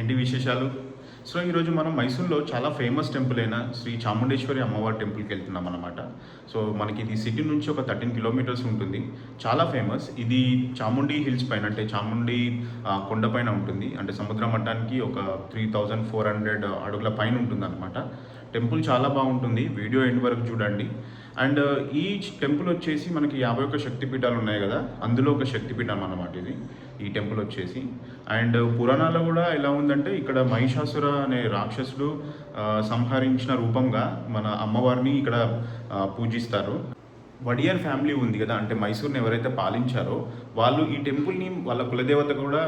ఏంటి విశేషాలు? సో, ఈరోజు మనం మైసూర్‌లో చాలా ఫేమస్ టెంపుల్ అయిన శ్రీ చాముండేశ్వరి అమ్మవారి టెంపుల్‌కి వెళ్తున్నామన్నమాట. సో, మనకి ఇది సిటీ నుంచి ఒక 13 కిలోమీటర్స్ ఉంటుంది. చాలా ఫేమస్. ఇది చాముండి హిల్స్ పైన అంటే చాముండి కొండ పైన ఉంటుంది. అంటే సముద్ర మట్టానికి ఒక 3400 అడుగుల పైన ఉంటుందన్నమాట. టెంపుల్ చాలా బాగుంటుంది. వీడియో ఎండ్ వరకు చూడండి. అండ్ ఈ టెంపుల్ వచ్చేసి మనకి 51 శక్తిపీఠాలు ఉన్నాయి కదా, అందులో ఒక శక్తిపీఠం అన్నమాట ఇది, ఈ టెంపుల్ వచ్చేసి. అండ్ పురాణాల్లో కూడా ఎలా ఉందంటే ఇక్కడ మహిషాసుర అనే రాక్షసుడు సంహరించిన రూపంగా మన అమ్మవారిని ఇక్కడ పూజిస్తారు. వడియర్ ఫ్యామిలీ ఉంది కదా, అంటే మైసూర్ని ఎవరైతే పాలించారో వాళ్ళు ఈ టెంపుల్ని వాళ్ళ కులదేవత కూడా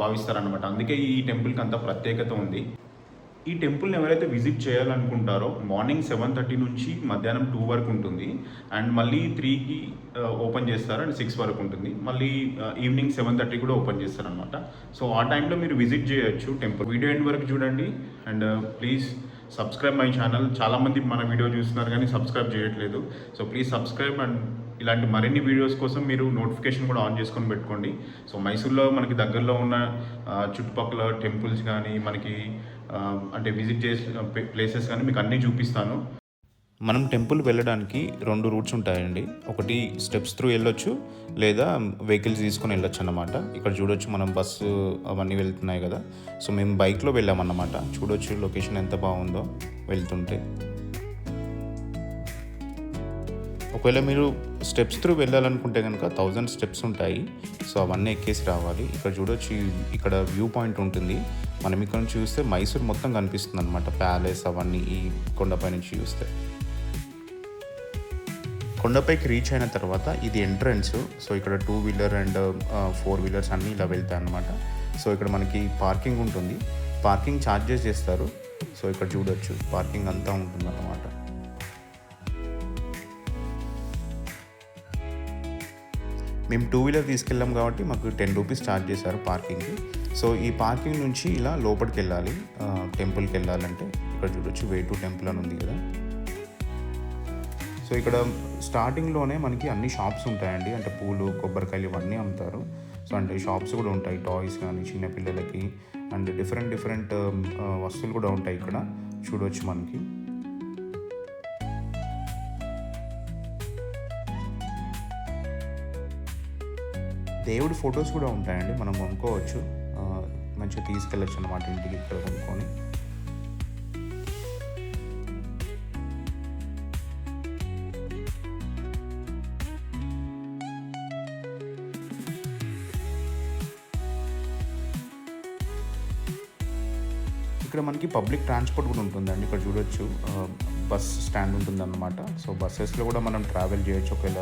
భావిస్తారనమాట. అందుకే ఈ టెంపుల్కి అంత ప్రత్యేకత ఉంది. ఈ టెంపుల్ని ఎవరైతే విజిట్ చేయాలనుకుంటారో మార్నింగ్ 7:30 నుంచి మధ్యాహ్నం 2 వరకు ఉంటుంది. అండ్ మళ్ళీ 3కి ఓపెన్ చేస్తారు అండ్ 6 వరకు ఉంటుంది. మళ్ళీ ఈవినింగ్ 7:30 కూడా ఓపెన్ చేస్తారనమాట. సో ఆ టైంలో మీరు విజిట్ చేయొచ్చు టెంపుల్. వీడియో ఎండ్ వరకు చూడండి and please subscribe my channel. చాలామంది మన వీడియో చూస్తున్నారు కానీ సబ్స్క్రైబ్ చేయట్లేదు. సో ప్లీజ్ సబ్స్క్రైబ్ అండ్ ఇలాంటి మరిన్ని వీడియోస్ కోసం మీరు నోటిఫికేషన్ కూడా ఆన్ చేసుకొని పెట్టుకోండి. సో మైసూర్లో మనకి దగ్గరలో ఉన్న చుట్టుపక్కల టెంపుల్స్ కానీ మనకి అంటే విజిట్ చేసిన ప్లేసెస్ కానీ మీకు అన్నీ చూపిస్తాను. మనం టెంపుల్ వెళ్ళడానికి 2 రూట్స్ ఉంటాయండి. ఒకటి స్టెప్స్ త్రూ వెళ్ళొచ్చు, లేదా వెహికల్స్ తీసుకొని వెళ్ళొచ్చు అన్నమాట. ఇక్కడ చూడొచ్చు మనం బస్సు అవన్నీ వెళ్తున్నాయి కదా. సో మేము బైక్లో వెళ్ళామన్నమాట. చూడొచ్చు లొకేషన్ ఎంత బాగుందో వెళ్తుంటే. ఒకవేళ మీరు స్టెప్స్ త్రూ వెళ్ళాలనుకుంటే కనుక 1000 స్టెప్స్ ఉంటాయి. సో అవన్నీ ఎక్కేసి రావాలి. ఇక్కడ చూడొచ్చు, ఇక్కడ వ్యూ పాయింట్ ఉంటుంది. మనం ఇక్కడ నుంచి చూస్తే మైసూర్ మొత్తం కనిపిస్తుంది అనమాట. ప్యాలెస్ అవన్నీ ఈ కొండపై నుంచి చూస్తే. కొండపైకి రీచ్ అయిన తర్వాత ఇది ఎంట్రన్స్. సో ఇక్కడ 2 వీలర్ అండ్ 4 వీలర్స్ అన్నీ ఇలా వెళ్తాయి అనమాట. సో ఇక్కడ మనకి పార్కింగ్ ఉంటుంది. పార్కింగ్ ఛార్జెస్ చేస్తారు. సో ఇక్కడ చూడొచ్చు పార్కింగ్ అంతా ఉంటుంది అన్నమాట. మేము 2 వీలర్ తీసుకెళ్ళాం కాబట్టి మాకు 10 రూపీస్ ఛార్జ్ చేశారు పార్కింగ్కి. సో ఈ పార్కింగ్ నుంచి ఇలా లోపలికి వెళ్ళాలి. టెంపుల్కి వెళ్ళాలంటే ఇక్కడ చూడొచ్చు వే టు టెంపుల్ అని ఉంది కదా. సో ఇక్కడ స్టార్టింగ్లోనే మనకి అన్ని షాప్స్ ఉంటాయండి. అంటే పూలు, కొబ్బరికాయలు ఇవన్నీ అమ్ముతారు. సో అంటే షాప్స్ కూడా ఉంటాయి, టాయ్స్ కానీ చిన్నపిల్లలకి అండ్ డిఫరెంట్ వస్తువులు కూడా ఉంటాయి ఇక్కడ చూడవచ్చు మనకి. దేవుడి ఫొటోస్ కూడా ఉంటాయండి, మనం కొనుక్కోవచ్చు. మంచిగా తీసుకెళ్ళచ్చు అన్నమాట ఇంటికి ఇక్కడ కొనుక్కొని. ఇక్కడ మనకి పబ్లిక్ ట్రాన్స్పోర్ట్ కూడా ఉంటుందండి. ఇక్కడ చూడొచ్చు బస్ స్టాండ్ ఉంటుందన్నమాట. సో బస్సెస్లో కూడా మనం ట్రావెల్ చేయొచ్చు ఒకవేళ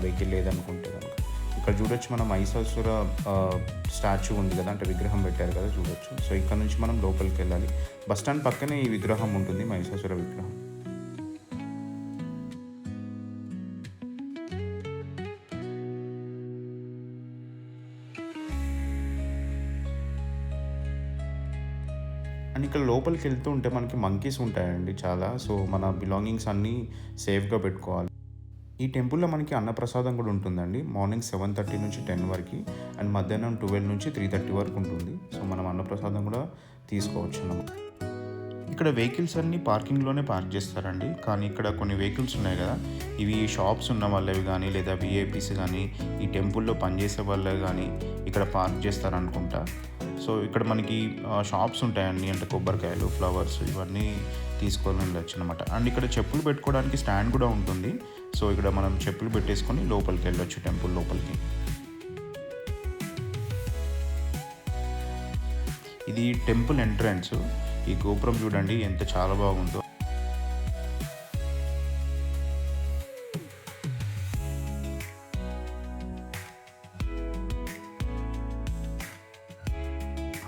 వెహికల్ లేదనుకుంటే కనుక. ఇక్కడ చూడొచ్చు మనం మహిషాసుర స్టాచ్యూ ఉంది కదా, అంటే విగ్రహం పెట్టారు కదా చూడొచ్చు. సో ఇక్కడ నుంచి మనం లోపలికి వెళ్ళాలి. బస్ స్టాండ్ పక్కనే ఈ విగ్రహం ఉంటుంది, మహిషాసుర విగ్రహం. అండ్ ఇక్కడ లోపలికి వెళ్తూ ఉంటే మనకి మంకీస్ ఉంటాయండి చాలా. సో మన బిలాంగింగ్స్ అన్నీ సేఫ్గా పెట్టుకోవాలి. ఈ టెంపుల్లో మనకి అన్నప్రసాదం కూడా ఉంటుందండి. మార్నింగ్ 7:30 నుంచి 10 వరకు అండ్ మధ్యాహ్నం 12 నుంచి 3:30 వరకు ఉంటుంది. సో మనం అన్నప్రసాదం కూడా తీసుకోవచ్చు అన్నమాట. ఇక్కడ వెహికల్స్ అన్నీ పార్కింగ్లోనే పార్క్ చేస్తారండి. కానీ ఇక్కడ కొన్ని వెహికల్స్ ఉన్నాయి కదా, ఇవి షాప్స్ ఉన్న వాళ్ళవి కానీ లేదా విఐపీస్ కానీ ఈ టెంపుల్లో పనిచేసే వాళ్ళవి కానీ ఇక్కడ పార్క్ చేస్తారనుకుంటా. సో ఇక్కడ మనకి షాప్స్ ఉంటాయండి, అంటే కొబ్బరికాయలు, ఫ్లవర్స్ ఇవన్నీ తీసుకొని వెళ్ళచ్చు అనమాట. అండ్ ఇక్కడ చెప్పులు పెట్టుకోవడానికి స్టాండ్ కూడా ఉంటుంది. సో ఇక్కడ మనం చెప్పులు పెట్టేసుకొని లోపలికి వెళ్ళొచ్చు టెంపుల్ లోపలికి. ఇది టెంపుల్ ఎంట్రన్స్. ఈ గోపురం చూడండి ఎంత చాలా బాగుందో.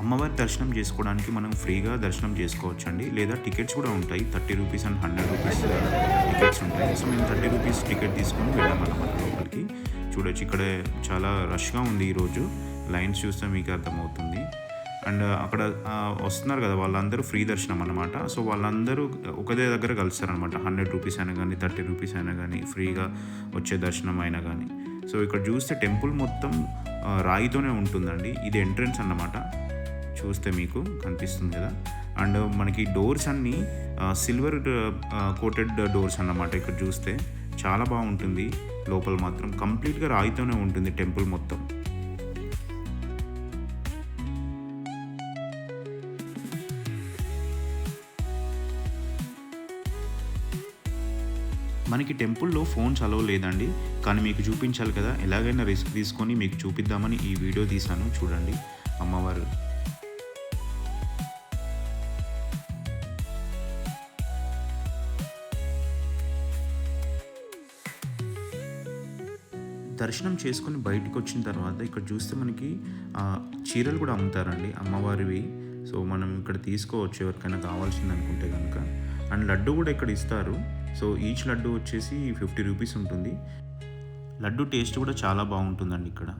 అమ్మవారి దర్శనం చేసుకోవడానికి మనం ఫ్రీగా దర్శనం చేసుకోవచ్చు అండి, లేదా టికెట్స్ కూడా ఉంటాయి. 30 రూపీస్ అండ్ 100 రూపీస్ టికెట్స్ ఉంటాయి. సో మేము 30 రూపీస్ టికెట్ తీసుకొని వెళ్ళామన్నమాట లోపలికి. చూడొచ్చు ఇక్కడ చాలా రష్గా ఉంది ఈరోజు. లైన్స్ చూస్తే మీకు అర్థమవుతుంది. అండ్ అక్కడ వస్తున్నారు కదా వాళ్ళందరూ ఫ్రీ దర్శనం అన్నమాట. సో వాళ్ళందరూ ఒకదే దగ్గర కలుస్తారనమాట. 100 రూపీస్ అయినా కానీ 30 రూపీస్ అయినా కానీ ఫ్రీగా వచ్చే దర్శనం అయినా కానీ. సో ఇక్కడ చూస్తే టెంపుల్ మొత్తం రాయితోనే ఉంటుందండి. ఇది ఎంట్రన్స్ అన్నమాట. చూస్తే మీకు కనిపిస్తుంది కదా. అండ్ మనకి డోర్స్ అన్నీ సిల్వర్ కోటెడ్ డోర్స్ అన్నమాట. ఇక్కడ చూస్తే చాలా బాగుంటుంది. లోపల మాత్రం కంప్లీట్గా రాయితోనే ఉంటుంది టెంపుల్ మొత్తం. మనకి టెంపుల్లో ఫోన్స్ అలౌ లేదండి, కానీ మీకు చూపించాలి కదా, ఎలాగైనా రిస్క్ తీసుకొని మీకు చూపిద్దామని ఈ వీడియో తీశాను. చూడండి అమ్మవారు. దర్శనం చేసుకొని బయటకు వచ్చిన తర్వాత ఇక్కడ చూస్తే మనకి చీరలు కూడా అమ్ముతారండి అమ్మవారివి. సో మనం ఇక్కడ తీసుకోవచ్చు ఎవరికైనా కావాల్సింది అనుకుంటే కనుక. అండ్ లడ్డు కూడా ఇక్కడ ఇస్తారు. సో ఈచ్ లడ్డు వచ్చేసి 50 రూపీస్ ఉంటుంది. లడ్డు టేస్ట్ కూడా చాలా బాగుంటుందండి ఇక్కడ.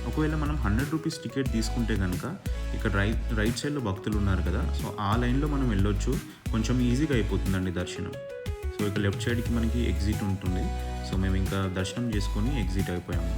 ఒకవేళ మనం 100 రూపీస్ టికెట్ తీసుకుంటే కనుక ఇక్కడ రైట్ సైడ్లో భక్తులు ఉన్నారు కదా, సో ఆ లైన్లో మనం వెళ్ళొచ్చు. కొంచెం ఈజీగా అయిపోతుందండి దర్శనం. సో ఇక లెఫ్ట్ సైడ్కి మనకి ఎగ్జిట్ ఉంటుంది. సో మేము ఇంకా దర్శనం చేసుకొని ఎగ్జిట్ అయిపోయాము.